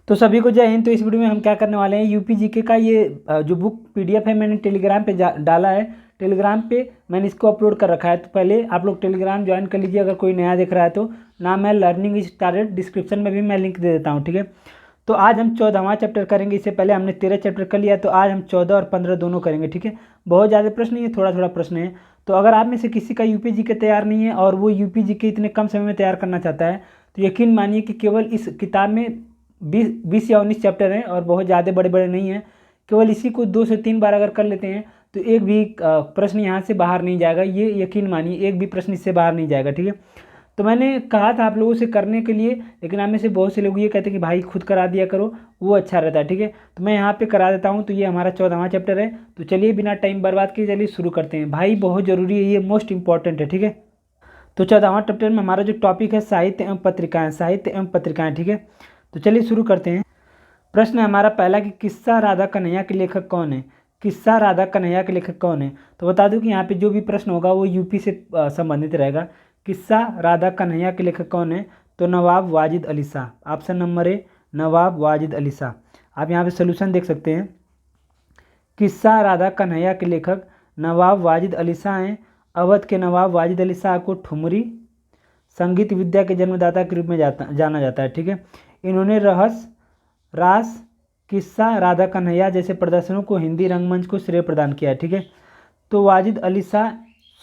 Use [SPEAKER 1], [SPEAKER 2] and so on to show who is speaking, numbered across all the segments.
[SPEAKER 1] तो सभी को जय हिंद। तो इस वीडियो में हम क्या करने वाले हैं, यूपी जीके का ये जो बुक पीडीएफ है मैंने टेलीग्राम पे डाला है। टेलीग्राम पे मैंने इसको अपलोड कर रखा है, तो पहले आप लोग टेलीग्राम ज्वाइन कर लीजिए अगर कोई नया देख रहा है तो। नाम है लर्निंग इज स्टार्टेड, डिस्क्रिप्शन में भी मैं लिंक दे देता हूँ, ठीक है। तो आज हम 14वां चैप्टर करेंगे। इससे पहले हमने 13 चैप्टर कर लिया, तो आज हम 14 और 15 दोनों करेंगे, ठीक है। बहुत ज़्यादा प्रश्न नहीं है, थोड़ा थोड़ा प्रश्न है। तो अगर आप में से किसी का यूपी जीके तैयार नहीं है और वो यूपी जीके इतने कम समय में तैयार करना चाहता है, तो यकीन मानिए कि केवल इस किताब में 20 या 19 चैप्टर हैं और बहुत ज़्यादा बड़े बड़े नहीं हैं। केवल इसी को 2 से 3 बार अगर कर लेते हैं तो एक भी प्रश्न यहाँ से बाहर नहीं जाएगा, ये यकीन मानिए, एक भी प्रश्न इससे बाहर नहीं जाएगा, ठीक है। तो मैंने कहा था आप लोगों से करने के लिए, लेकिन आप में से बहुत से लोग ये कहते हैं कि भाई खुद करा दिया करो, वो अच्छा रहता है, ठीक है। तो मैं यहाँ पे करा देता हूँ। तो ये हमारा 14वां चैप्टर है। तो चलिए बिना टाइम बर्बाद किए चलिए शुरू करते हैं। भाई बहुत ज़रूरी है, ये मोस्ट इंपॉर्टेंट है, ठीक है। तो 14वां चैप्टर में हमारा जो टॉपिक है साहित्य एवं पत्रिकाएं, साहित्य एवं पत्रिकाएं, ठीक है। तो चलिए शुरू करते हैं। प्रश्न है हमारा पहला कि किस्सा राधा कन्हैया के लेखक कौन है। किस्सा राधा कन्हैया के लेखक कौन है। तो बता दूं कि यहाँ पे जो भी प्रश्न होगा वो यूपी से संबंधित रहेगा। किस्सा राधा कन्हैया के लेखक कौन है, तो Nawab Wajid Ali Shah. Option number A Nawab Wajid Ali Shah. आप यहाँ पे सोल्यूशन देख सकते हैं। किस्सा राधा कन्हैया के लेखक नवाब वाजिद अली शाह हैं। अवध के नवाब वाजिद अली शाह को ठुमरी संगीत विद्या के जन्मदाता के रूप में जाना जाता है, ठीक है। इन्होंने रहस्य, रास, किस्सा राधा कन्हैया जैसे प्रदर्शनों को हिंदी रंगमंच को श्रेय प्रदान किया है, ठीक है। तो वाजिद अली शाह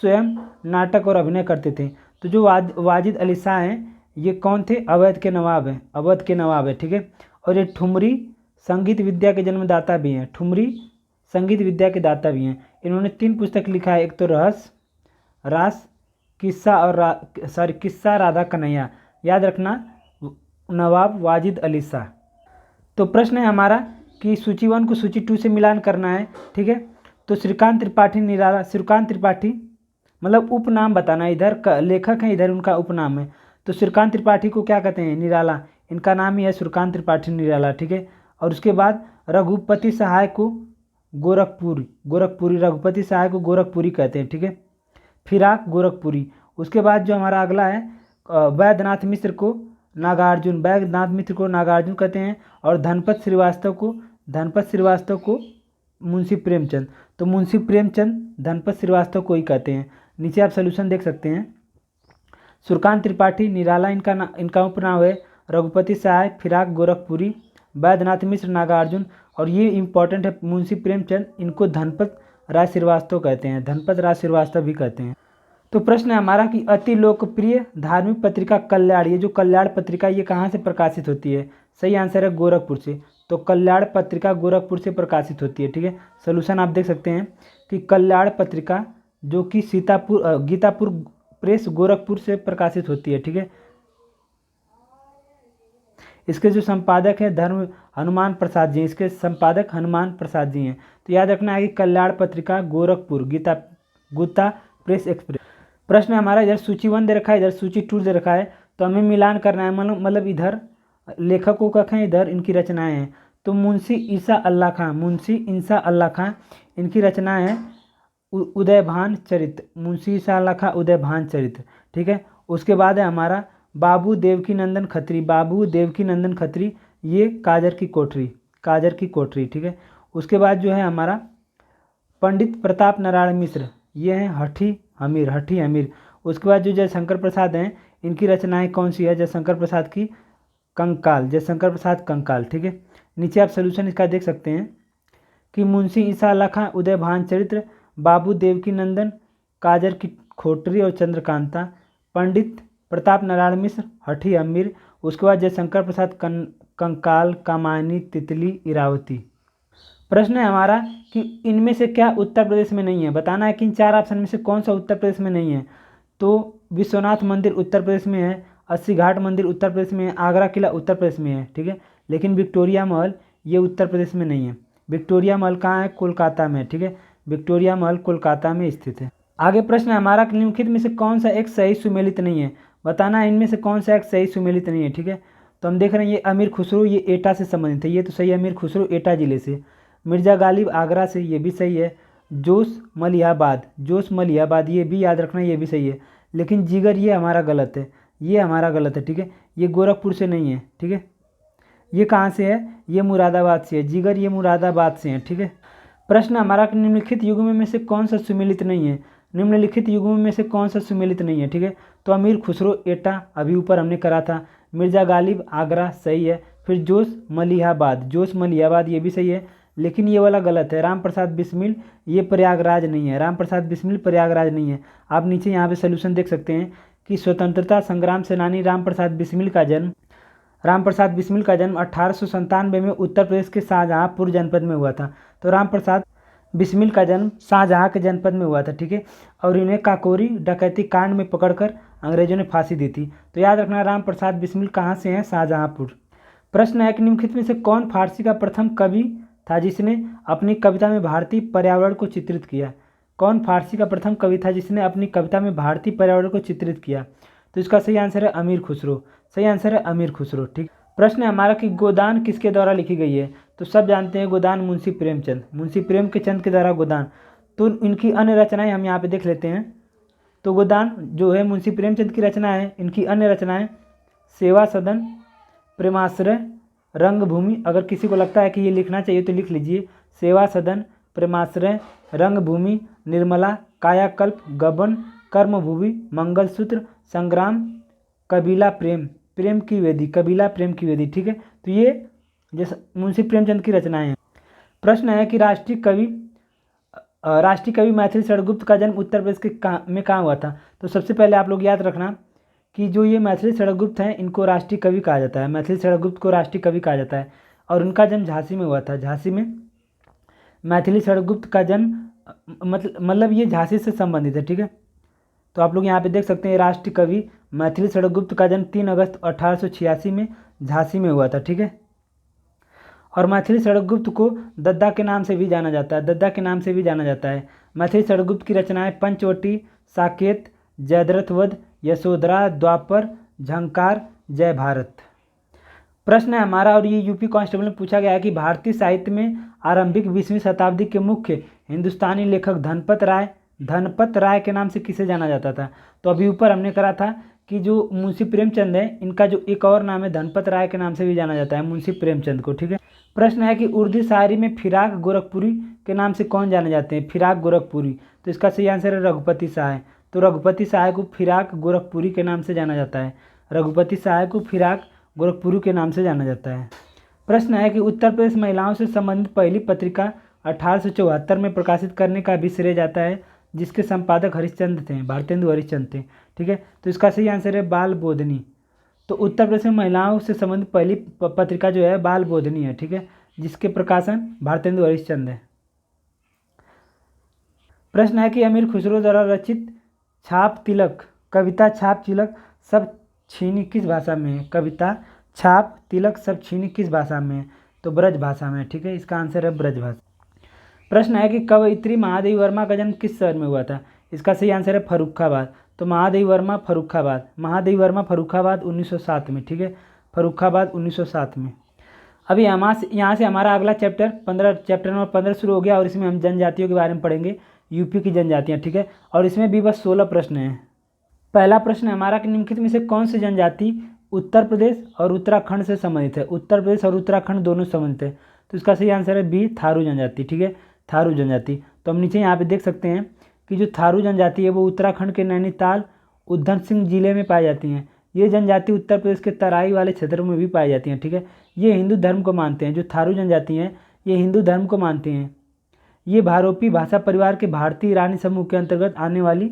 [SPEAKER 1] स्वयं नाटक और अभिनय करते थे। तो जो वाजिद अली शाह हैं ये कौन थे, अवध के नवाब हैं, अवध के नवाब है, ठीक है। और ये ठुमरी संगीत विद्या के जन्मदाता भी हैं, ठुमरी संगीत विद्या के दाता भी हैं। इन्होंने 3 पुस्तक लिखा है, एक तो रहस्य, रास, किस्सा और किस्सा राधा कन्हैया। याद रखना, नवाब वाजिद अली शाह। तो प्रश्न है हमारा कि सूची 1 को सूची 2 से मिलान करना है, ठीक है। तो श्रीकांत त्रिपाठी निराला, श्रीकांत त्रिपाठी मतलब उपनाम बताना, इधर लेखक हैं इधर उनका उपनाम है। तो श्रीकांत त्रिपाठी को क्या कहते हैं, निराला, इनका नाम ही है श्रीकांत त्रिपाठी निराला, ठीक है। और उसके बाद रघुपति सहाय को गोरखपुरी रघुपति सहाय को गोरखपुरी कहते हैं, ठीक है। फिराक गोरखपुरी। उसके बाद जो हमारा अगला है वैद्यनाथ मिश्र को नागार्जुन, वैद्यनाथ मिश्र को नागार्जुन कहते हैं। और धनपत श्रीवास्तव को मुंशी प्रेमचंद। तो मुंशी प्रेमचंद धनपत श्रीवास्तव को ही कहते हैं। नीचे आप सोल्यूशन देख सकते हैं। सुरकांत त्रिपाठी निराला इनका उपनाम है, रघुपति सहाय फिराक गोरखपुरी, वैद्यनाथ मिश्र नागार्जुन, और ये इंपॉर्टेंट है मुंशी प्रेमचंद, इनको धनपत राय श्रीवास्तव कहते हैं, धनपत राय श्रीवास्तव भी कहते हैं। तो प्रश्न है हमारा कि अति लोकप्रिय धार्मिक पत्रिका कल्याण, ये जो कल्याण पत्रिका ये कहाँ से प्रकाशित होती है। सही आंसर है गोरखपुर से। तो कल्याण पत्रिका गोरखपुर से प्रकाशित होती है, ठीक है। सोल्यूशन आप देख सकते हैं कि कल्याण पत्रिका जो कि गीतापुर प्रेस गोरखपुर से प्रकाशित होती है, ठीक है। इसके जो संपादक है धर्म हनुमान प्रसाद जी, इसके संपादक हनुमान प्रसाद जी हैं। तो याद रखना है कि कल्याण पत्रिका गोरखपुर, गीता प्रेस एक्सप्रेस। प्रश्न हमारा इधर सूची 1 दे रखा है, इधर सूची 2 दे रखा है। तो हमें मिलान करना है, मतलब इधर लेखकों का है, इधर इनकी रचनाएं हैं। तो मुंशी ईसा अल्लाह खां इनकी रचनाएं हैं उदयभान चरित्र, मुंशी ईसा अल्लाह खां उदयभान चरित्र, ठीक है। उसके बाद है हमारा बाबू देवकी नंदन खत्री, ये काजर की कोठरी, ठीक है। उसके बाद जो है हमारा पंडित प्रताप नारायण मिश्र, ये हैं हठी अमीर। उसके बाद जो जयशंकर प्रसाद हैं इनकी रचनाएं कौन सी है, जयशंकर प्रसाद कंकाल, ठीक है। नीचे आप सोल्यूशन इसका देख सकते हैं कि मुंशी ईसा अल्लाह खां उदयभान चरित्र, बाबू देवकी नंदन, काजर की कोठरी और चंद्रकांता, पंडित प्रताप नारायण मिश्र, हठी अमीर। उसके बाद जयशंकर प्रसाद कंकाल, कामायनी, तितली, इरावती। प्रश्न है हमारा कि इनमें से क्या उत्तर प्रदेश में नहीं है। बताना है कि इन 4 ऑप्शन में से कौन सा उत्तर प्रदेश में नहीं है। तो विश्वनाथ मंदिर उत्तर प्रदेश में है, 80 घाट मंदिर उत्तर प्रदेश में है, आगरा किला उत्तर प्रदेश में है, ठीक है। लेकिन विक्टोरिया महल ये उत्तर प्रदेश में नहीं है। विक्टोरिया महल कहाँ है, कोलकाता में, ठीक है। विक्टोरिया महल कोलकाता में स्थित है। आगे प्रश्न है हमारा निम्नलिखित में से कौन सा एक सही सुमेलित नहीं है। बताना है इनमें से कौन सा एक सही सुमेलित नहीं है, ठीक है। तो हम देख रहे हैं ये अमीर खुसरो, ये एटा से संबंधित है, ये तो सही है, अमीर खुसरो एटा जिले से। मिर्जा गालिब आगरा से, ये भी सही है। जोश मलिहाबाद ये भी याद रखना, ये भी सही है। लेकिन जिगर ये हमारा गलत है, ठीक है। ये गोरखपुर से नहीं है, ठीक है। ये कहाँ से है, ये मुरादाबाद से है। जिगर ये मुरादाबाद से है, ठीक है। प्रश्न हमारा कि निम्नलिखित युग्म में से कौन सा सुमेलित नहीं है, निम्नलिखित युग्म में से कौन सा सुमेलित नहीं है, ठीक है। तो अमीर खुसरो एटा अभी ऊपर हमने करा था, मिर्ज़ा गालिब आगरा सही है, फिर जोश मलिहाबाद, जोश मलिहाबाद ये भी सही है, लेकिन ये वाला गलत है, राम प्रसाद बिस्मिल ये प्रयागराज नहीं है, राम प्रसाद बिस्मिल प्रयागराज नहीं है। आप नीचे यहाँ पे सोल्यूशन देख सकते हैं कि स्वतंत्रता संग्राम सेनानी राम प्रसाद बिस्मिल का जन्म 1897 में उत्तर प्रदेश के शाहजहाँपुर जनपद में हुआ था। तो राम प्रसाद बिस्मिल का जन्म शाहजहाँ के जनपद में हुआ था, ठीक है। और इन्हें काकोरी डकैती कांड में पकड़कर अंग्रेजों ने फांसी दी थी। तो याद रखना राम प्रसाद बिस्मिल कहाँ से हैं, शाहजहाँपुर। प्रश्न है कि निम्नलिखित में से कौन फारसी का प्रथम कवि था जिसने अपनी कविता में भारतीय पर्यावरण को चित्रित किया। कौन फारसी का प्रथम कवि था जिसने अपनी कविता में भारतीय पर्यावरण को चित्रित किया। तो इसका सही आंसर है अमीर खुसरो, सही आंसर है अमीर खुसरो, ठीक। प्रश्न है हमारा कि गोदान किसके द्वारा लिखी गई है। तो सब जानते हैं गोदान मुंशी प्रेमचंद, मुंशी प्रेमचंद के द्वारा गोदान। तो इनकी अन्य रचनाएं हम यहाँ पे देख लेते हैं। तो गोदान जो है मुंशी प्रेमचंद की रचना है, इनकी अन्य रचनाएं सेवा सदन, प्रेमाश्रय, रंगभूमि। अगर किसी को लगता है कि ये लिखना चाहिए तो लिख लीजिए, सेवा सदन, प्रेमाश्रय, रंगभूमि, निर्मला, कायाकल्प, गबन, कर्मभूमि, मंगलसूत्र, संग्राम, कबीला प्रेम, प्रेम की वेदी, कबीला प्रेम की वेदी, ठीक है। तो ये जैसे मुंशी प्रेमचंद की रचनाएं हैं। प्रश्न है कि राष्ट्रीय कवि मैथिली शरण गुप्त का जन्म उत्तर प्रदेश के कहाँ हुआ था। तो सबसे पहले आप लोग याद रखना कि जो ये मैथिली शरण गुप्त हैं इनको राष्ट्रीय कवि कहा जाता है, मैथिली शरण गुप्त को राष्ट्रीय कवि कहा जाता है। और उनका जन्म झांसी में हुआ था, झांसी में मैथिली शरण गुप्त का जन्म मतलब ये झांसी से संबंधित है, ठीक है। तो आप लोग यहाँ पे देख सकते हैं राष्ट्रीय कवि मैथिली शरण गुप्त का जन्म 3 अगस्त 1886 में झांसी में हुआ था, ठीक है। और मैथिली शरण गुप्त को दद्दा के नाम से भी जाना जाता है, दद्दा के नाम से भी जाना जाता है। मैथिली शरण गुप्त की रचनाएं पंचवटी, साकेत, जयद्रथ वध, यशोधरा, द्वापर, झंकार, जय भारत। प्रश्न है हमारा और ये यूपी कांस्टेबल में पूछा गया है कि भारतीय साहित्य में आरंभिक 20वीं शताब्दी के मुख्य हिंदुस्तानी लेखक धनपत राय के नाम से किसे जाना जाता था। तो अभी ऊपर हमने करा था कि जो मुंशी प्रेमचंद है इनका जो एक और नाम है धनपत राय के नाम से भी जाना जाता है, मुंशी प्रेमचंद को, ठीक है। प्रश्न है कि उर्दू शायरी में फिराक गोरखपुरी के नाम से कौन जाने जाते हैं, फिराक गोरखपुरी। तो इसका सही आंसर है रघुपति सहाय। तो रघुपति सहाय को फिराक गोरखपुरी के नाम से जाना जाता है, रघुपति सहाय को फिराक गोरखपुरी के नाम से जाना जाता है। प्रश्न है कि उत्तर प्रदेश महिलाओं से संबंधित पहली पत्रिका 1874 में प्रकाशित करने का भी श्रेय जाता है, जिसके संपादक हरिश्चंद्र थे, भारतेंदु हरिश्चंद्र थे, ठीक है। तो इसका सही आंसर है बाल बोधनी। तो उत्तर प्रदेश में महिलाओं से संबंधित पहली पत्रिका जो है बाल बोधनी है, ठीक है, जिसके प्रकाशन भारतेंदु हरिश्चंद्र है। प्रश्न है कि अमीर खुसरो द्वारा रचित छाप तिलक कविता छाप तिलक सब छीनी किस भाषा में है। कविता छाप तिलक सब छीनी किस भाषा में है। तो ब्रज भाषा में, ठीक है। इसका आंसर है ब्रज भाषा। प्रश्न है कि कवयित्री महादेवी वर्मा का जन्म किस शहर में हुआ था। इसका सही आंसर है फर्रुखाबाद। तो महादेवी वर्मा फर्रुखाबाद 1907 में, ठीक है, फर्रुखाबाद 1907 में। अभी यहाँ से हमारा अगला चैप्टर नंबर 15 शुरू हो गया और इसमें हम जनजातियों के बारे में पढ़ेंगे, यूपी की जनजातियाँ, ठीक है। और इसमें भी बस 16 प्रश्न हैं। पहला प्रश्न हमारा कि निम्नलिखित में से कौन सी जनजाति उत्तर प्रदेश और उत्तराखंड से संबंधित है। उत्तर प्रदेश और उत्तराखंड दोनों संबंधित है। तो इसका सही आंसर है बी थारू जनजाति, ठीक है, थारू जनजाति। तो हम नीचे यहाँ पे देख सकते हैं कि जो थारू जनजाति है वो उत्तराखंड के नैनीताल उधम सिंह जिले में पाई जाती हैं। ये जनजाति उत्तर प्रदेश के तराई वाले क्षेत्रों में भी पाई जाती हैं, ठीक है। ये हिंदू धर्म को मानते हैं, जो थारू जनजाति हैं ये हिंदू धर्म को मानते हैं। ये भारोपी भाषा परिवार के भारतीय ईरानी समूह के अंतर्गत आने वाली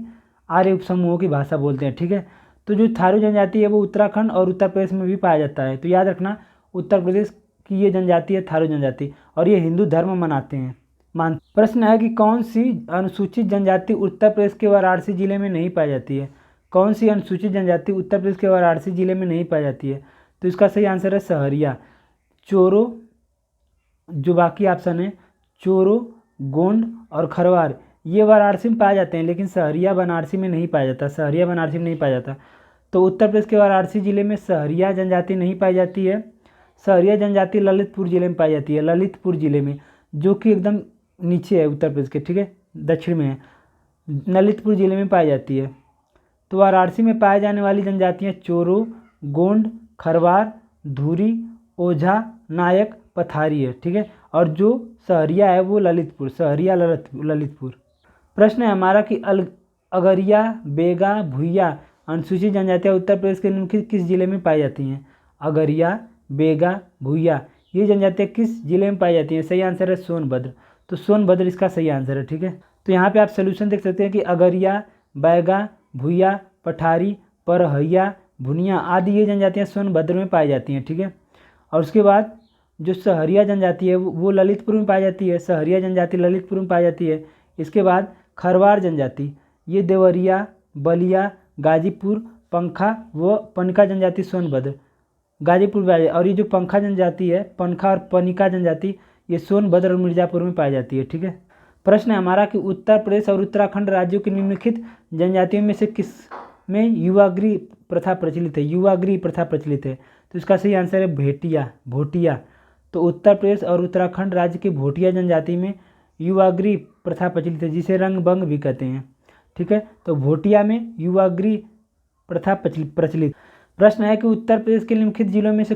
[SPEAKER 1] आर्य उपसमूहों की भाषा बोलते हैं, ठीक है। तो जो थारू जनजाति है वो उत्तराखंड और उत्तर प्रदेश में भी पाया जाता है। तो याद रखना उत्तर प्रदेश की ये जनजाति है थारू जनजाति, और ये हिंदू धर्म मनाते हैं। प्रश्न है कि कौन सी अनुसूचित जनजाति उत्तर प्रदेश के वाराणसी जिले में नहीं पाई जाती है। कौन सी अनुसूचित जनजाति उत्तर प्रदेश के वाराणसी जिले में नहीं पाई जाती है। तो इसका सही आंसर है सहरिया, चोरो, जो बाकी ऑप्शन है चोरो, गोंड और खरवार, ये वाराणसी में पाए जाते हैं, लेकिन सहरिया बनारसी में नहीं पाया जाता, सहरिया बनारसी में नहीं पाया जाता। तो उत्तर प्रदेश के वाराणसी जिले में सहरिया जनजाति नहीं पाई जाती है। सहरिया जनजाति ललितपुर जिले में पाई जाती है, ललितपुर जिले में, जो कि एकदम नीचे है उत्तर प्रदेश के, ठीक है, दक्षिण में है, ललितपुर जिले में पाई जाती है। तो वाराणसी में पाए जाने वाली जनजातियाँ चोरो, गोंड, खरवार, धूरी, ओझा नायक पथारी है, ठीक है। और जो सहरिया है वो ललितपुर, सहरिया ललितपुर। प्रश्न है हमारा कि अगरिया, बेगा, भुइया अनुसूचित जनजातियाँ उत्तर प्रदेश के निम्नलिखित किस जिले में पाई जाती हैं। अगरिया, बेगा, भुइया ये जनजातियाँ किस जिले में पाई जाती हैं। सही आंसर है सोनभद्र। तो सोनभद्र इसका सही आंसर है, ठीक है। तो यहाँ पे आप सोल्यूशन देख सकते हैं कि अगरिया, बैगा, भुइया, पठारी, परहैया, भुनिया आदि ये जनजातियाँ सोनभद्र में पाई जाती हैं, ठीक है। और उसके बाद जो सहरिया जनजाति है वो ललितपुर में पाई जाती है, सहरिया जनजाति ललितपुर में पाई जाती है। इसके बाद खरवार जनजाति ये देवरिया, बलिया, गाजीपुर, पंखा व पनिका जनजाति सोनभद्र, गाजीपुर में पाई जाती है। और ये जो पंखा जनजाति है, पंखा और पनिका जनजाति ये सोनभद्र और मिर्ज़ापुर में पाई जाती है, ठीक है। प्रश्न है हमारा कि उत्तर प्रदेश और उत्तराखंड राज्यों की निम्नलिखित जनजातियों में से किस में युवागृह प्रथा प्रचलित है। युवागृह प्रथा प्रचलित है, तो इसका सही आंसर है भेटिया, भोटिया। तो उत्तर प्रदेश और उत्तराखंड राज्य की भोटिया जनजाति में युवागृह प्रथा प्रचलित है, जिसे रंगभंग भी कहते हैं, ठीक है। तो भोटिया में युवागृह प्रथा प्रचलित। प्रश्न है कि उत्तर प्रदेश के निम्नलिखित जिलों में से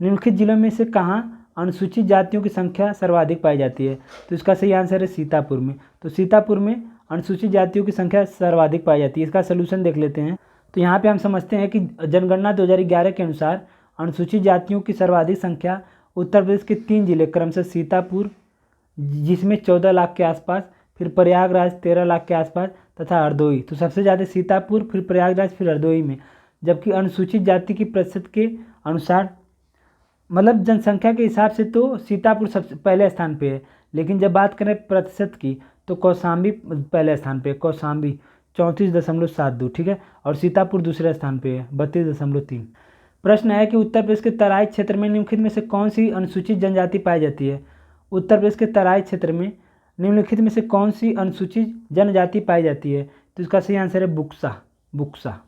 [SPEAKER 1] निम्नलिखित जिलों में से कहाँ अनुसूचित जातियों की संख्या सर्वाधिक पाई जाती है। तो इसका सही आंसर है सीतापुर में। तो सीतापुर में अनुसूचित जातियों की संख्या सर्वाधिक पाई जाती है। इसका सलूशन देख लेते हैं। तो यहाँ पे हम समझते हैं कि जनगणना 2011 के अनुसार अनुसूचित जातियों की सर्वाधिक संख्या उत्तर प्रदेश के 3 जिले क्रमशः सीतापुर जिसमें 14 लाख के आसपास, फिर प्रयागराज 13 लाख के आसपास तथा हरदोई। तो सबसे ज़्यादा सीतापुर, फिर प्रयागराज, फिर हरदोई में। जबकि अनुसूचित जाति की प्रतिशत के अनुसार मतलब जनसंख्या के हिसाब से तो सीतापुर सबसे पहले स्थान पे है, लेकिन जब बात करें प्रतिशत की तो कौशाम्बी पहले स्थान पे है, कौशाम्बी 34.72, ठीक है। और सीतापुर दूसरे स्थान पे है 32.3। प्रश्न है कि उत्तर प्रदेश के तराई क्षेत्र में निम्नलिखित में से कौन सी अनुसूचित जनजाति पाई जाती है। उत्तर प्रदेश के तराई क्षेत्र में निम्नलिखित में से कौन सी अनुसूचित जनजाति पाई जाती है। तो इसका सही आंसर है बुक्सा, बुक्सा।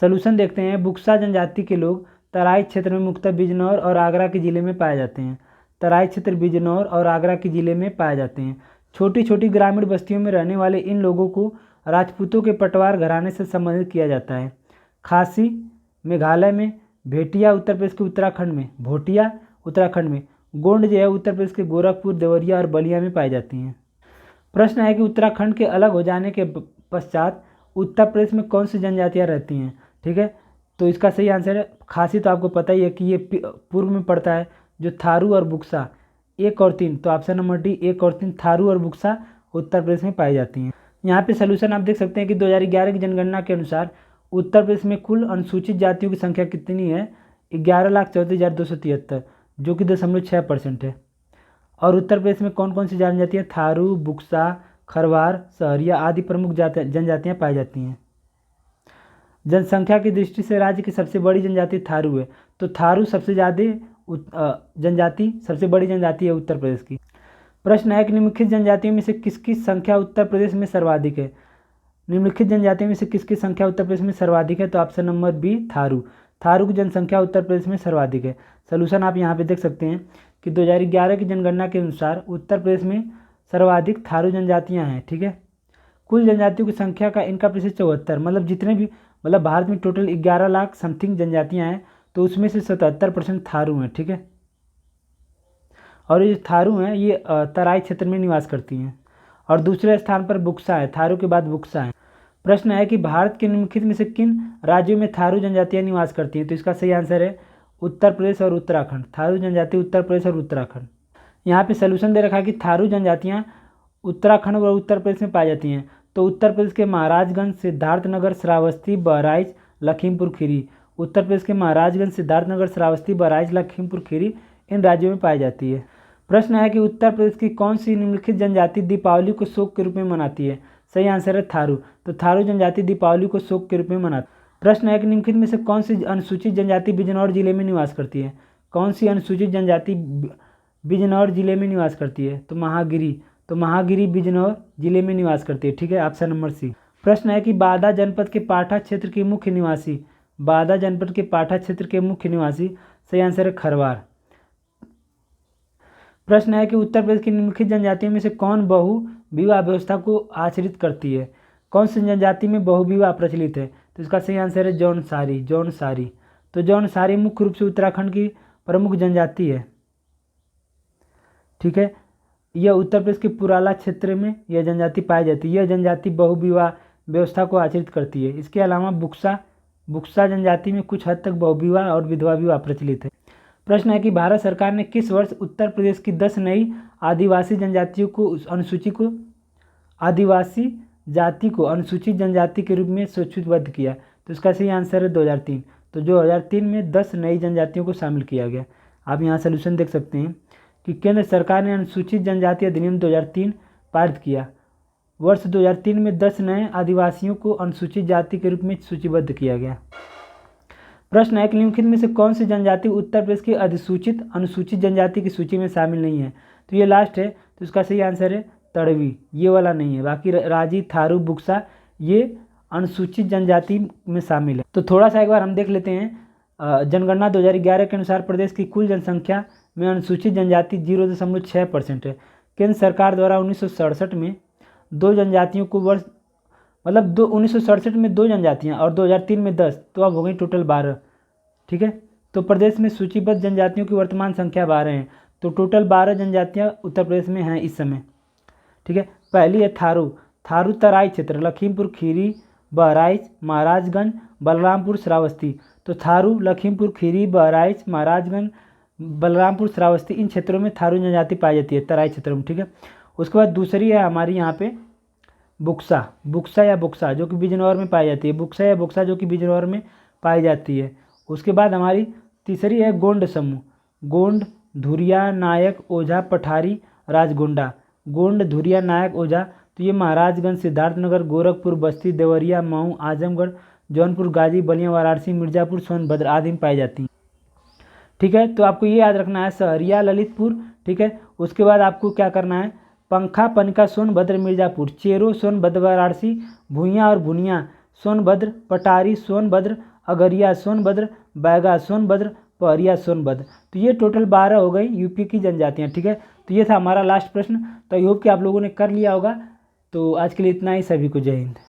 [SPEAKER 1] सलूशन देखते हैं। बुक्सा जनजाति के लोग तराई क्षेत्र में मुख्यतः बिजनौर और आगरा के जिले में पाए जाते हैं। तराई क्षेत्र बिजनौर और आगरा के जिले में पाए जाते हैं। छोटी छोटी ग्रामीण बस्तियों में रहने वाले इन लोगों को राजपूतों के पटवार घराने से संबंधित किया जाता है। खासी मेघालय में, भेटिया उत्तर प्रदेश के उत्तराखंड में, भोटिया उत्तराखंड में, गोंड जो है उत्तर प्रदेश के गोरखपुर, देवरिया और बलिया में पाई जाती हैं। प्रश्न है कि उत्तराखंड के अलग हो जाने के पश्चात उत्तर प्रदेश में कौन सी जनजातियाँ रहती हैं, ठीक है। तो इसका सही आंसर है खासी। तो आपको पता ही है कि ये पूर्व में पड़ता है, जो थारू और बुक्सा 1 और 3। तो ऑप्शन नंबर डी 1 और 3 थारू और बुक्सा उत्तर प्रदेश में पाई जाती हैं। यहाँ पे सलूशन आप देख सकते हैं कि 2011 की जनगणना के अनुसार उत्तर प्रदेश में कुल अनुसूचित जातियों की संख्या कितनी है, 11,34,273, जो कि 0.6% है। और उत्तर प्रदेश में कौन कौन सी जनजातियाँ थारू, बुक्सा, खरवार, सहरिया आदि प्रमुख जनजातियाँ पाई जाती हैं। जनसंख्या की दृष्टि से राज्य की सबसे बड़ी जनजाति थारू है। तो थारू सबसे ज़्यादा जनजाति सबसे बड़ी जनजाति है उत्तर प्रदेश की। प्रश्न है कि निम्नलिखित जनजातियों में से किसकी संख्या उत्तर प्रदेश में सर्वाधिक है। निम्नलिखित जनजातियों में से किसकी संख्या उत्तर प्रदेश में सर्वाधिक है। तो option number B Tharu, Tharu की जनसंख्या उत्तर प्रदेश में सर्वाधिक है। सलूशन आप यहाँ पे देख सकते हैं कि 2011 की जनगणना के अनुसार उत्तर प्रदेश में सर्वाधिक थारू जनजातियाँ हैं, ठीक है। कुल जनजातियों की संख्या का इनका प्रतिशत 74, मतलब जितने भी भारत में टोटल 11 लाख समथिंग जनजातियाँ हैं, तो उसमें से 77% थारू हैं, ठीक है। और ये थारू हैं ये तराई क्षेत्र में निवास करती हैं। और दूसरे स्थान पर बुक्सा है, थारू के बाद बुक्सा है। प्रश्न है कि भारत के निम्नलिखित में से किन राज्यों में थारू जनजातियाँ निवास करती हैं। तो इसका सही आंसर है उत्तर प्रदेश और उत्तराखंड। थारू जनजाति उत्तर प्रदेश और उत्तराखंड। यहाँ पे सलूशन दे रखा है कि थारू जनजातियाँ उत्तराखंड और उत्तर प्रदेश में पाई जाती हैं। तो उत्तर प्रदेश के महाराजगंज, सिद्धार्थनगर, श्रावस्ती, बहराइच, लखीमपुर खीरी। उत्तर प्रदेश के महाराजगंज, सिद्धार्थनगर, श्रावस्ती, बहराइच, लखीमपुर खीरी इन राज्यों में पाई जाती है। प्रश्न है कि उत्तर प्रदेश की कौन सी निम्नलिखित जनजाति दीपावली को शोक के रूप में मनाती है। सही आंसर है थारू। तो थारू जनजाति दीपावली को शोक के रूप में मनाती है। प्रश्न है कि निम्नलिखित में से कौन सी अनुसूचित जनजाति बिजनौर जिले में निवास करती है। कौन सी अनुसूचित जनजाति बिजनौर जिले में निवास करती है। तो महागिरी, तो महागिरी बिजनौर जिले में निवास करती है, ठीक है। Option number C. प्रश्न है कि बादा जनपद के पाठा क्षेत्र के मुख्य निवासी, बादा जनपद के पाठा क्षेत्र के मुख्य निवासी। सही आंसर है खरवार। प्रश्न है कि उत्तर प्रदेश की निम्नलिखित जनजातियों में से कौन बहु विवाह व्यवस्था को आचरित करती है। कौन सी जनजाति में बहु विवाह प्रचलित है। तो इसका सही आंसर है जौनसारी, जौनसारी। तो जौनसारी मुख्य रूप से उत्तराखंड की प्रमुख जनजाति है। ठीक है, यह उत्तर प्रदेश के पुराला क्षेत्र में यह जनजाति पाई जाती है। यह जनजाति बहुविवाह व्यवस्था को आचरित करती है। इसके अलावा बुक्सा जनजाति में कुछ हद तक बहुविवाह और विधवा विवाह प्रचलित है। प्रश्न है कि भारत सरकार ने किस वर्ष उत्तर प्रदेश की 10 नई आदिवासी जाति को अनुसूचित जनजाति के रूप में सूचीबद्ध किया? तो इसका सही आंसर है 2003। तो 2003 में 10 नई जनजातियों को शामिल किया गया। आप यहाँ सोल्यूशन देख सकते हैं कि केंद्र सरकार ने अनुसूचित जनजाति अधिनियम 2003 पारित किया। वर्ष 2003 में 10 नए आदिवासियों को अनुसूचित जाति के रूप में सूचीबद्ध किया गया। प्रश्न है कि निम्नलिखित में से कौन सी जनजाति उत्तर प्रदेश की अनुसूचित जनजाति की सूची में शामिल नहीं है? तो ये लास्ट है, तो इसका सही आंसर है तड़वी, ये वाला नहीं है। बाकी राजी, थारू, बुक्सा ये अनुसूचित जनजाति में शामिल है। तो थोड़ा सा एक बार हम देख लेते हैं। जनगणना 2011 के अनुसार प्रदेश की कुल जनसंख्या में अनुसूचित जनजाति 0.6% है। केंद्र सरकार द्वारा 1967 में 2 जनजातियों को 1967 में 2 जनजातियाँ और 2003 में 10, तो अब हो गई टोटल 12। ठीक है, तो प्रदेश में सूचीबद्ध जनजातियों की वर्तमान संख्या 12 है। तो टोटल 12 जनजातियाँ उत्तर प्रदेश में हैं इस समय। ठीक है, पहली है थारू तराई क्षेत्र, लखीमपुर खीरी, बहराइच, महाराजगंज, बलरामपुर, श्रावस्ती। तो थारू, लखीमपुर खीरी, बहराइच, महाराजगंज, बलरामपुर, श्रावस्ती, इन क्षेत्रों में थारू जनजाति पाई जाती है, तराई क्षेत्रों में। ठीक है, उसके बाद दूसरी है हमारी यहाँ पे बुक्सा या बुक्सा जो कि बिजनौर में पाई जाती है। बुक्सा या बुक्सा जो कि बिजनौर में पाई जाती है। उसके बाद हमारी तीसरी है गोंड समूह, गोंड, धुरिया, नायक, ओझा, पठारी, राजगोंडा। गोंड, धुरिया, नायक, ओझा, तो ये महाराजगंज, सिद्धार्थनगर, गोरखपुर, बस्ती, देवरिया, मऊ, आजमगढ़, जौनपुर, गाजी, बलिया, वाराणसी, मिर्जापुर, सोनभद्र आदि में पाई जाती हैं। ठीक है, तो आपको ये याद रखना है सहरिया, ललितपुर। ठीक है, उसके बाद आपको क्या करना है, पंखा, पनका, सोनभद्र, मिर्जापुर, चेरो, सोनभद्र, वाराणसी, भूइयाँ और भुनिया, सोनभद्र, पटारी, सोनभद्र, अगरिया, सोनभद्र, बैगा, सोनभद्र, पहरिया, सोनभद्र। तो ये टोटल 12 हो गई यूपी की जनजातियाँ। ठीक है, तो ये था हमारा लास्ट प्रश्न। तो आई होप कि आप लोगों ने कर लिया होगा। तो आज के लिए इतना ही, सभी को जय हिंद।